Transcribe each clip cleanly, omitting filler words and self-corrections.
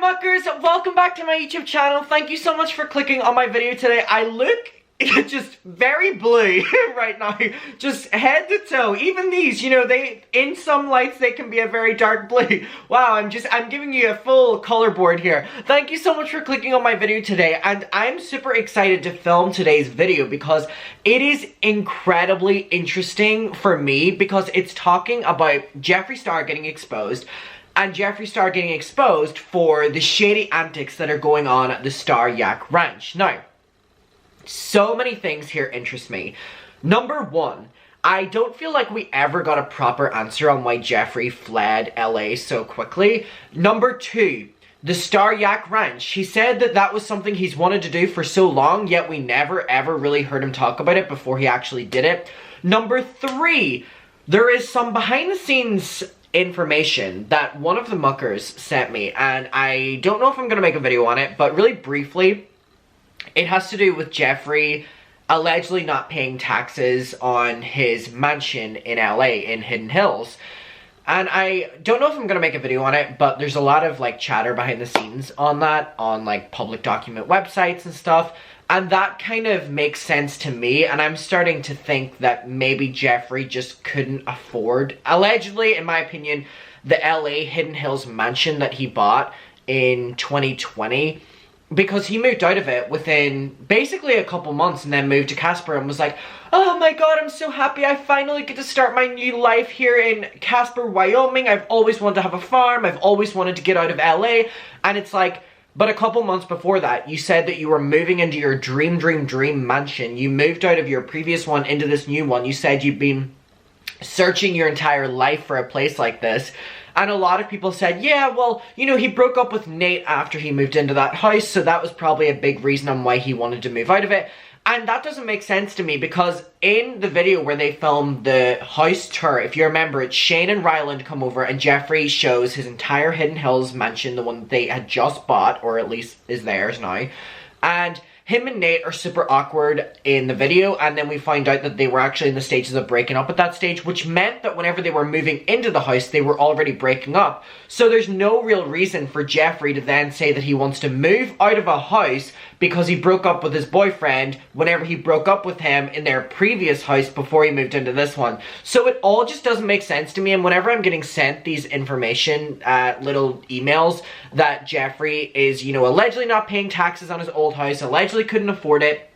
muckers, welcome back to my YouTube channel. Thank you so much for clicking on my video today. I look just very blue right now, just head to toe. Even these, you know, in some lights they can be a very dark blue. Wow, I'm giving you a full color board here. Thank you so much for clicking on my video today, and I'm super excited to film today's video because it is incredibly interesting for me because it's talking about Jeffree Star getting exposed. And Jeffree Star getting exposed for the shady antics that are going on at the Star Yak Ranch. Now, so many things here interest me. Number one, I don't feel like we ever got a proper answer on why Jeffree fled LA so quickly. Number two, the Star Yak Ranch. He said that that was something he's wanted to do for so long, yet we never ever really heard him talk about it before he actually did it. Number three, there is some behind the scenes information that one of the muckers sent me, and I don't know if I'm gonna make a video on it, but really briefly, it has to do with Jeffree allegedly not paying taxes on his mansion in LA in Hidden Hills. And I don't know if I'm gonna make a video on it, but there's a lot of like chatter behind the scenes on that, on like public document websites and stuff. And that kind of makes sense to me, and I'm starting to think that maybe Jeffree just couldn't afford, allegedly, in my opinion, the LA Hidden Hills mansion that he bought in 2020, because he moved out of it within basically a couple months and then moved to Casper and was like, oh my god, I'm so happy I finally get to start my new life here in Casper, Wyoming. I've always wanted to have a farm, I've always wanted to get out of LA, and it's like, but a couple months before that, you said that you were moving into your dream mansion. You moved out of your previous one into this new one. You said you've been searching your entire life for a place like this. And a lot of people said, yeah, well, you know, he broke up with Nate after he moved into that house, so that was probably a big reason on why he wanted to move out of it. And that doesn't make sense to me because in the video where they filmed the house tour, if you remember, it's Shane and Ryland come over and Jeffree shows his entire Hidden Hills mansion, the one that they had just bought, or at least is theirs now. And him and Nate are super awkward in the video, and then we find out that they were actually in the stages of breaking up at that stage, which meant that whenever they were moving into the house, they were already breaking up. So there's no real reason for Jeffree to then say that he wants to move out of a house because he broke up with his boyfriend whenever he broke up with him in their previous house before he moved into this one. So it all just doesn't make sense to me, and whenever I'm getting sent these information, little emails that Jeffree is, you know, allegedly not paying taxes on his old house, allegedly couldn't afford it,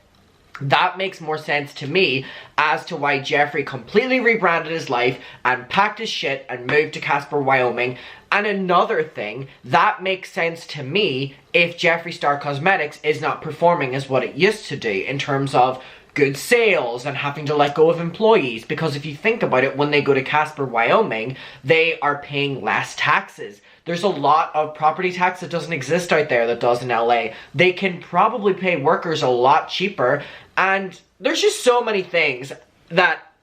that makes more sense to me as to why Jeffree completely rebranded his life and packed his shit and moved to Casper, Wyoming. And another thing, that makes sense to me if Jeffree Star Cosmetics is not performing as what it used to do in terms of good sales and having to let go of employees. Because if you think about it, when they go to Casper, Wyoming, they are paying less taxes. There's a lot of property tax that doesn't exist out there that does in LA. They can probably pay workers a lot cheaper, and there's just so many things that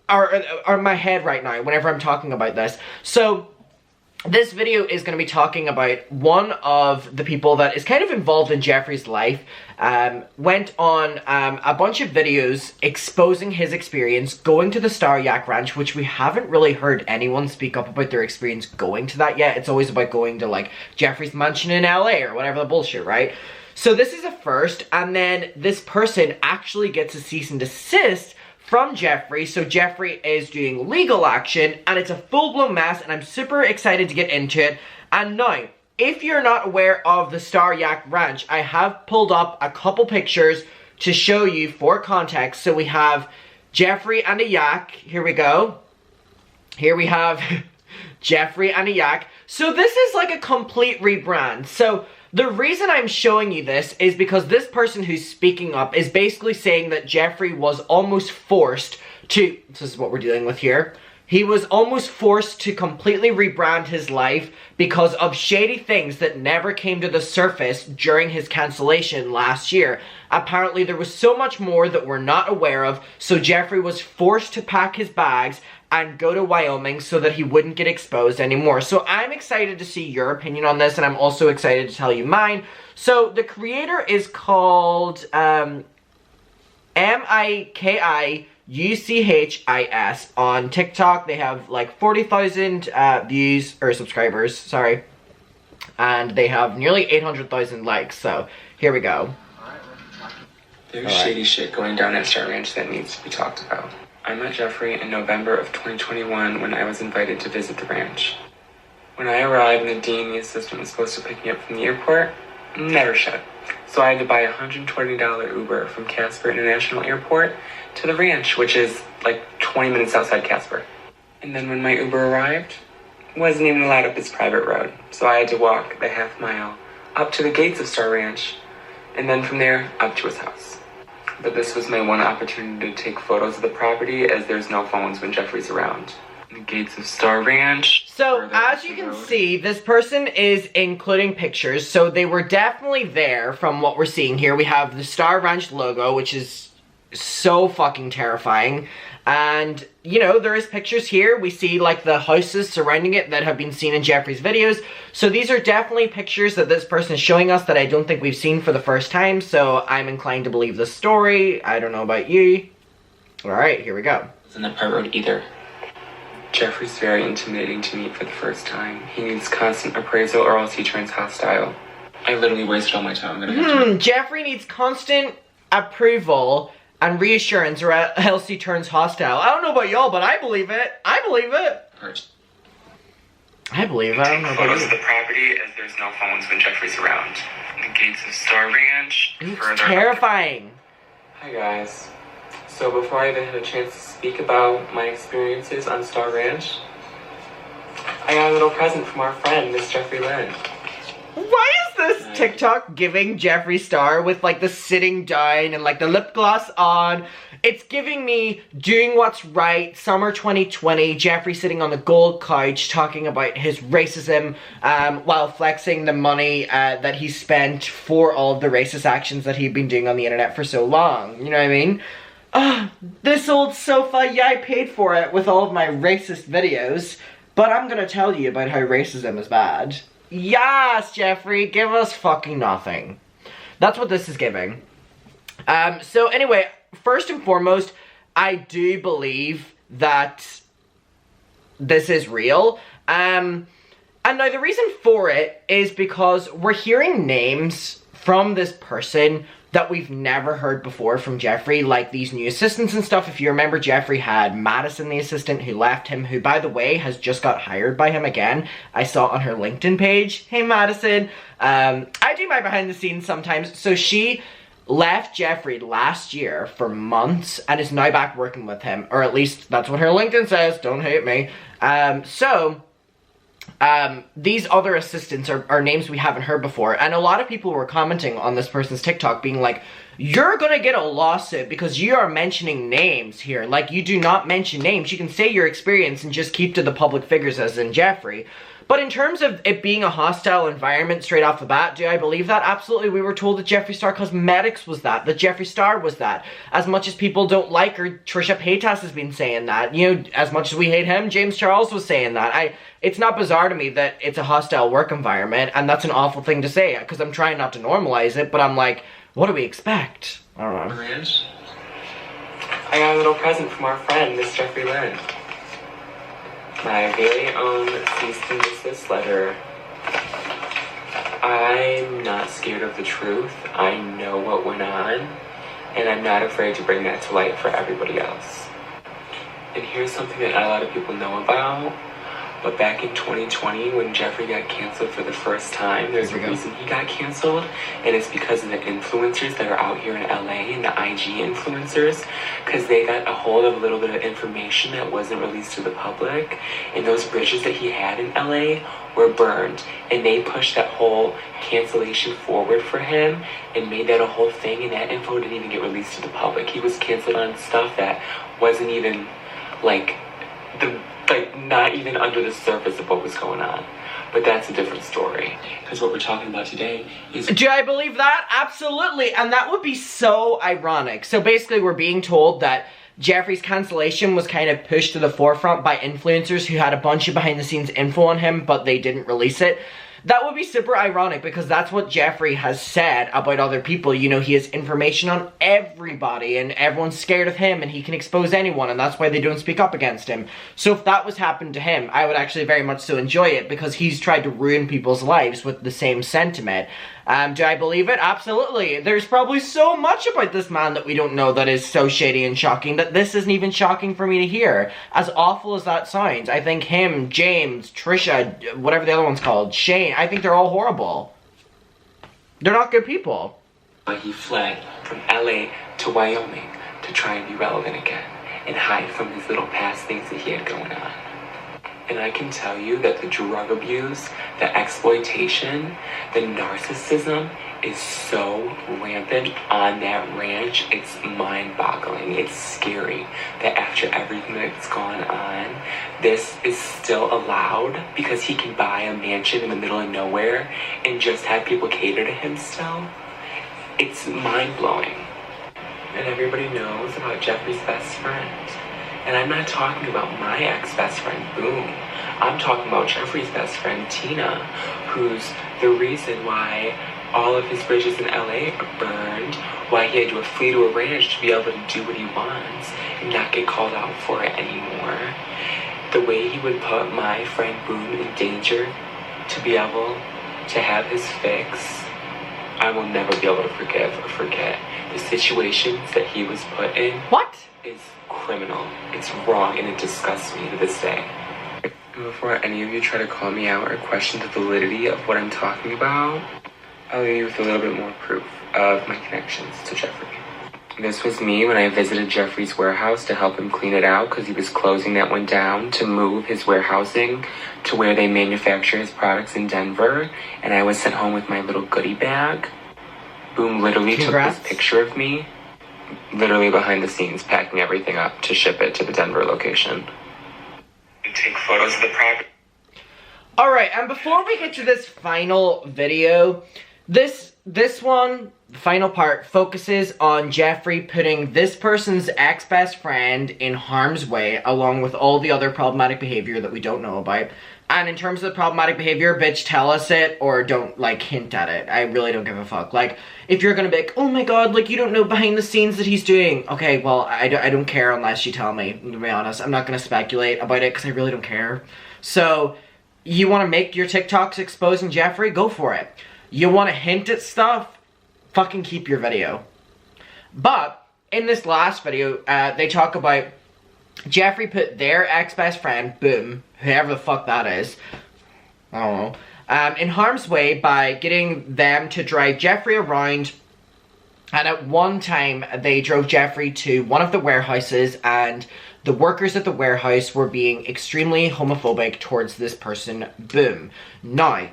are in my head right now whenever I'm talking about this. So this video is going to be talking about one of the people that is kind of involved in Jeffree's life. Went on a bunch of videos exposing his experience going to the Star Yak Ranch, which we haven't really heard anyone speak up about their experience going to that yet. It's always about going to like Jeffree's mansion in LA or whatever the bullshit, right? So this is a first, and then this person actually gets a cease and desist from Jeffree, so Jeffree is doing legal action, and it's a full-blown mess, and I'm super excited to get into it. And now, if you're not aware of the Star Yak Ranch, I have pulled up a couple pictures to show you for context. So we have Jeffree and a yak. Here we go. Here we have Jeffree and a yak. So this is like a complete rebrand. So the reason I'm showing you this is because this person who's speaking up is basically saying that Jeffree was almost forced to, this is what we're dealing with here, he was almost forced to completely rebrand his life because of shady things that never came to the surface during his cancellation last year. Apparently there was so much more that we're not aware of, so Jeffree was forced to pack his bags and go to Wyoming so that he wouldn't get exposed anymore. So I'm excited to see your opinion on this, and I'm also excited to tell you mine. So the creator is called MIKIUCHIS on TikTok. They have like 40,000 views, or subscribers, sorry. And they have nearly 800,000 likes, so here we go. There's shady shit going down at Star Ranch that needs to be talked about. I met Jeffree in November of 2021 when I was invited to visit the ranch. When I arrived, Nadine, the assistant, was supposed to pick me up from the airport. Never showed. So I had to buy a $120 Uber from Casper International Airport to the ranch, which is like 20 minutes outside Casper. And then when my Uber arrived, wasn't even allowed up his private road. So I had to walk the half mile up to the gates of Star Ranch, and then from there up to his house. But this was my one opportunity to take photos of the property, as there's no phones when Jeffree's around. The gates of Star Ranch. So, as you can see, this person is including pictures, so they were definitely there from what we're seeing here. We have the Star Ranch logo, which is so fucking terrifying. And, you know, there is pictures here. We see, like, the houses surrounding it that have been seen in Jeffree's videos. So these are definitely pictures that this person is showing us that I don't think we've seen for the first time. So I'm inclined to believe the story. I don't know about you. Alright, here we go. Isn't that part road either? Jeffree's very intimidating to meet for the first time. He needs constant appraisal or else he turns hostile. I literally wasted all my time. Jeffree needs constant approval and reassurance or else he turns hostile. I don't know about y'all, but I believe it. I believe it. I believe it. I don't know about photos of the property, as there's no phones when Jeffree's around. The gates of Star Ranch. It's terrifying. Hi guys. So before I even had a chance to speak about my experiences on Star Ranch, I got a little present from our friend, Miss Jeffree Lynn. Why is this TikTok giving Jeffree Star with like the sitting down and like the lip gloss on? It's giving me Doing What's Right, summer 2020, Jeffree sitting on the gold couch talking about his racism while flexing the money that he spent for all of the racist actions that he'd been doing on the internet for so long. You know what I mean? This old sofa, yeah, I paid for it with all of my racist videos, but I'm gonna tell you about how racism is bad. Yes, Jeffree, give us fucking nothing. That's what this is giving. So anyway, first and foremost, I do believe that this is real. And now the reason for it is because we're hearing names from this person that we've never heard before from Jeffree, like these new assistants and stuff. If you remember, Jeffree had Madison, the assistant, who left him, who, by the way, has just got hired by him again. I saw on her LinkedIn page. Hey, Madison. I do my behind the scenes sometimes. So she left Jeffree last year for months and is now back working with him. Or at least that's what her LinkedIn says. Don't hate me. These other assistants are names we haven't heard before, and a lot of people were commenting on this person's TikTok being like, you're gonna get a lawsuit because you are mentioning names here. Like, you do not mention names. You can say your experience and just keep to the public figures as in Jeffree. But in terms of it being a hostile environment straight off the bat, do I believe that? Absolutely. We were told that Jeffree Star Cosmetics was that Jeffree Star was that. As much as people don't like her, Trisha Paytas has been saying that. You know, as much as we hate him, James Charles was saying that. It's not bizarre to me that it's a hostile work environment, and that's an awful thing to say, because I'm trying not to normalize it, but I'm like, what do we expect? I don't know. I got a little present from our friend, Miss Jeffree Lynn. My very own cease and desist letter. I'm not scared of the truth. I know what went on, and I'm not afraid to bring that to light for everybody else. And here's something that not a lot of people know about, but back in 2020, when Jeffree got canceled for the first time, there's a reason he got canceled, and it's because of the influencers that are out here in LA, and the IG influencers, because they got a hold of a little bit of information that wasn't released to the public, and those bridges that he had in LA were burned, and they pushed that whole cancellation forward for him, and made that a whole thing, and that info didn't even get released to the public. He was canceled on stuff that wasn't even, not even under the surface of what was going on. But that's a different story. Because what we're talking about today is... Do I believe that? Absolutely. And that would be so ironic. So basically we're being told that Jeffree's cancellation was kind of pushed to the forefront by influencers who had a bunch of behind the scenes info on him, but they didn't release it. That would be super ironic because that's what Jeffree has said about other people. You know, he has information on everybody and everyone's scared of him and he can expose anyone and that's why they don't speak up against him. So if that was happened to him, I would actually very much so enjoy it because he's tried to ruin people's lives with the same sentiment. Do I believe it? Absolutely. There's probably so much about this man that we don't know that is so shady and shocking that this isn't even shocking for me to hear. As awful as that sounds, I think him, James, Trisha, whatever the other one's called, Shane, I think they're all horrible. They're not good people. But he fled from LA to Wyoming to try and be relevant again and hide from his little past things that he had going on. And I can tell you that the drug abuse, the exploitation, the narcissism is so rampant on that ranch. It's mind-boggling. It's scary that after everything that's gone on, this is still allowed because he can buy a mansion in the middle of nowhere and just have people cater to him still. It's mind-blowing. And everybody knows about Jeffree's best friend. And I'm not talking about my ex-best friend, Boom. I'm talking about Jeffree's best friend, Tina, who's the reason why all of his bridges in LA are burned, why he had to flee to a ranch to be able to do what he wants and not get called out for it anymore. The way he would put my friend Boom in danger to be able to have his fix, I will never be able to forgive or forget. The situations that he was put in. What? Is criminal. It's wrong and it disgusts me to this day. And before any of you try to call me out or question the validity of what I'm talking about, I'll leave you with a little bit more proof of my connections to Jeffree. This was me when I visited Jeffree's warehouse to help him clean it out because he was closing that one down to move his warehousing to where they manufacture his products in Denver, and I was sent home with my little goodie bag. Boom literally took this picture of me, literally behind the scenes, packing everything up to ship it to the Denver location. And take photos of the product. Alright, and before we get to this final video, this one, the final part, focuses on Jeffree putting this person's ex-best friend in harm's way, along with all the other problematic behavior that we don't know about. And in terms of the problematic behavior, bitch, tell us it, or don't, like, hint at it. I really don't give a fuck. Like, if you're gonna be like, oh my god, like, you don't know behind the scenes that he's doing. Okay, well, I don't care unless you tell me, to be honest. I'm not gonna speculate about it, because I really don't care. So, you wanna make your TikToks exposing Jeffree? Go for it. You wanna hint at stuff? Fucking keep your video. But, in this last video, they talk about Jeffree put their ex-best friend, Boom, whoever the fuck that is, I don't know, in harm's way by getting them to drive Jeffree around. And at one time, they drove Jeffree to one of the warehouses, and the workers at the warehouse were being extremely homophobic towards this person, Boom. Now,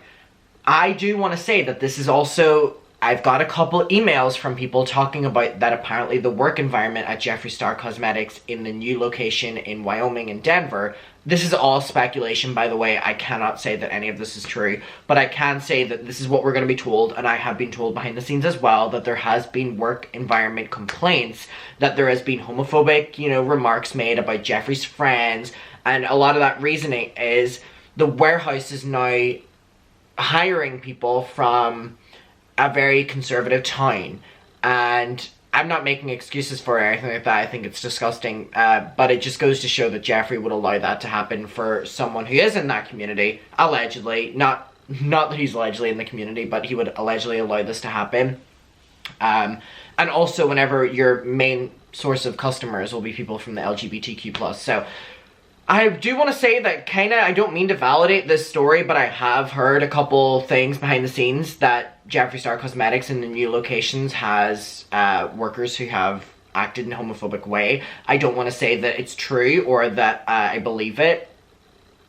I do want to say that this is also, I've got a couple emails from people talking about that apparently the work environment at Jeffree Star Cosmetics in the new location in Wyoming and Denver. This is all speculation, by the way. I cannot say that any of this is true, but I can say that this is what we're going to be told, and I have been told behind the scenes as well, that there has been work environment complaints, that there has been homophobic, you know, remarks made about Jeffree's friends, and a lot of that reasoning is the warehouse is now hiring people from a very conservative town, and I'm not making excuses for it or anything like that. I think it's disgusting, but it just goes to show that Jeffree would allow that to happen for someone who is in that community, allegedly. Not that he's allegedly in the community, but he would allegedly allow this to happen. And also whenever your main source of customers will be people from the LGBTQ+. So I do want to say that kinda, I don't mean to validate this story, but I have heard a couple things behind the scenes that Jeffree Star Cosmetics in the new locations has workers who have acted in a homophobic way. I don't want to say that it's true or that I believe it,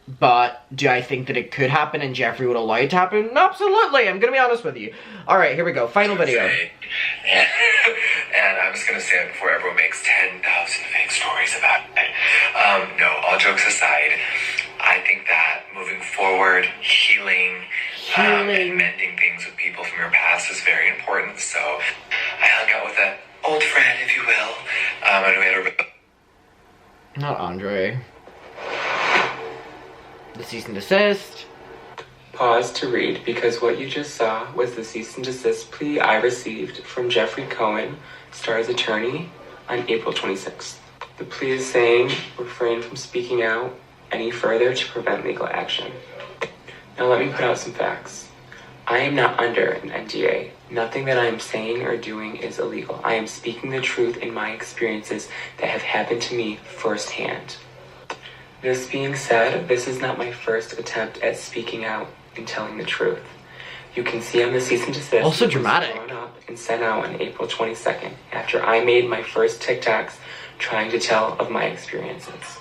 but do I think that it could happen and Jeffree would allow it to happen? Absolutely, I'm gonna be honest with you. Alright, here we go, final video. And I'm just gonna say it before everyone makes 10,000 fake stories about it. No, all jokes aside, I think that moving forward, healing, and mending things with people from your past is very important. So I hung out with an old friend, if you will. And we had Not Andre. The cease and desist. Pause to read, because what you just saw was the cease and desist plea I received from Jeffree Cohen, Star's attorney, on April 26th. The plea is saying, refrain from speaking out any further to prevent legal action. Now let me put out some facts. I am not under an NDA. Nothing that I am saying or doing is illegal. I am speaking the truth in my experiences that have happened to me firsthand. This being said, this is not my first attempt at speaking out and telling the truth. You can see on the cease and desist. Also dramatic. Drawn up and sent out on April 22nd, after I made my first TikToks trying to tell of my experiences.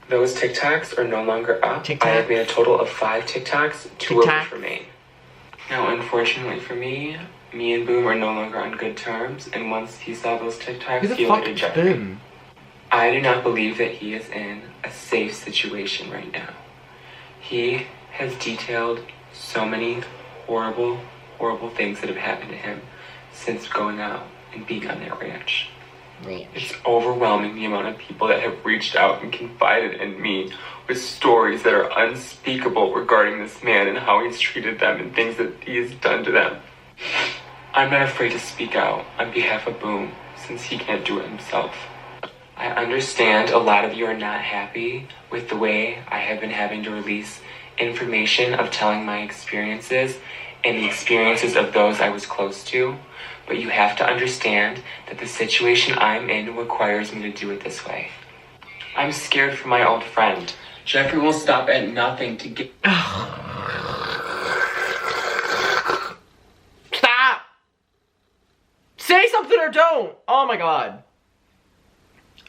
Those TikToks are no longer up. I have made a total of 5 TikToks, 2 of which remain. Now, unfortunately for me and Boom are no longer on good terms, and once he saw those TikToks, he would reject me. I do not believe that he is in a safe situation right now. He has detailed so many horrible, horrible things that have happened to him since going out and being on that ranch. It's overwhelming the amount of people that have reached out and confided in me with stories that are unspeakable regarding this man and how he's treated them and things that he has done to them. I'm not afraid to speak out on behalf of Boom, since he can't do it himself. I understand a lot of you are not happy with the way I have been having to release information of telling my experiences and the experiences of those I was close to, but you have to understand that the situation I'm in requires me to do it this way. I'm scared for my old friend. Jeffree will stop at nothing to get... Stop! Say something or don't! Oh my god.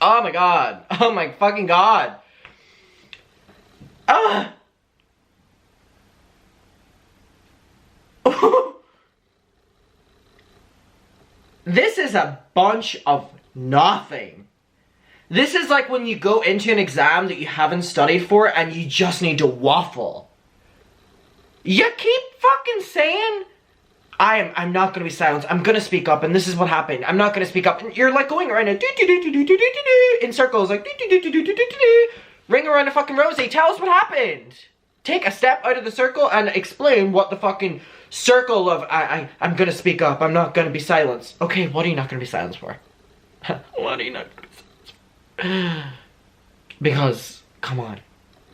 Oh my god. Oh my fucking god. Ah! This is a bunch of nothing. This is like when you go into an exam that you haven't studied for and you just need to waffle. You keep fucking saying, I'm not gonna be silenced. I'm gonna speak up, and this is what happened. I'm not gonna speak up. And you're like going around in circles, like ring around a fucking rosy. Tell us what happened. Take a step out of the circle and explain what the fucking circle of I'm gonna speak up. I'm not gonna be silenced. Okay, what are you not gonna be silenced for? What are you not gonna be silenced for? Because, come on,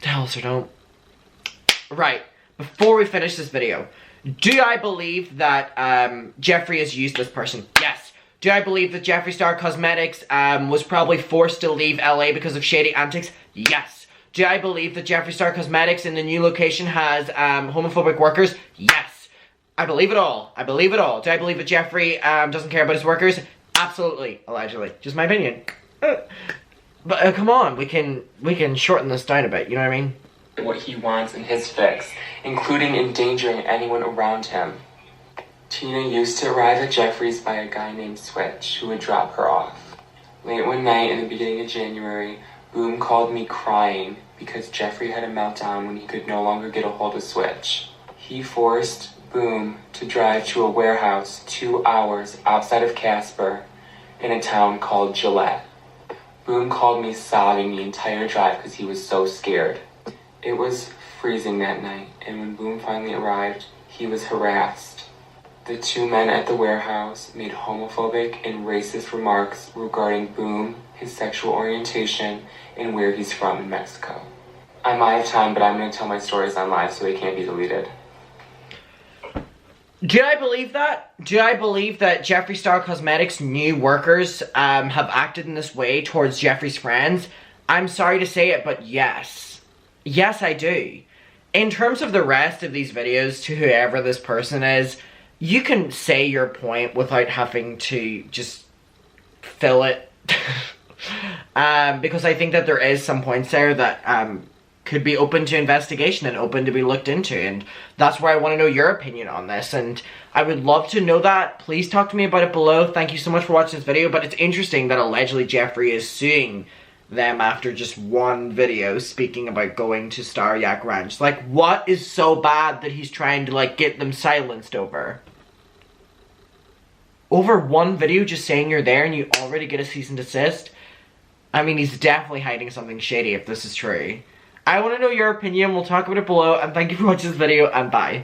tell us or don't. Right, before we finish this video, do I believe that Jeffree has used this person? Yes. Do I believe that Jeffree Star Cosmetics was probably forced to leave LA because of shady antics? Yes. Do I believe that Jeffree Star Cosmetics in the new location has homophobic workers? Yes. I believe it all. I believe it all. Do I believe that Jeffree doesn't care about his workers? Absolutely. Allegedly. Just my opinion. But come on, we can shorten this down a bit, you know what I mean? What he wants in his fix, including endangering anyone around him. Tina used to arrive at Jeffree's by a guy named Switch, who would drop her off. Late one night in the beginning of January, Boom called me crying because Jeffree had a meltdown when he could no longer get a hold of Switch. He forced Boom to drive to a warehouse 2 hours outside of Casper in a town called Gillette. Boom called me sobbing the entire drive because he was so scared. It was freezing that night, and when Boom finally arrived, he was harassed. The 2 men at the warehouse made homophobic and racist remarks regarding Boom, his sexual orientation, and where he's from in Mexico. I'm out of time, but I'm going to tell my stories on live so they can't be deleted. Do I believe that? Do I believe that Jeffree Star Cosmetics' new workers have acted in this way towards Jeffree's friends? I'm sorry to say it, but yes. Yes, I do. In terms of the rest of these videos, to whoever this person is, you can say your point without having to just fill it. Because I think that there is some points there that could be open to investigation and open to be looked into, and that's where I want to know your opinion on this, and I would love to know that. Please talk to me about it below. Thank you so much for watching this video, but it's interesting that allegedly Jeffree is suing them after just one video speaking about going to Star Yak Ranch. Like, what is so bad that he's trying to, like, get them silenced over? Over one video just saying you're there and you already get a cease and desist? I mean, he's definitely hiding something shady if this is true. I want to know your opinion. We'll talk about it below, and thank you for watching this video, and bye.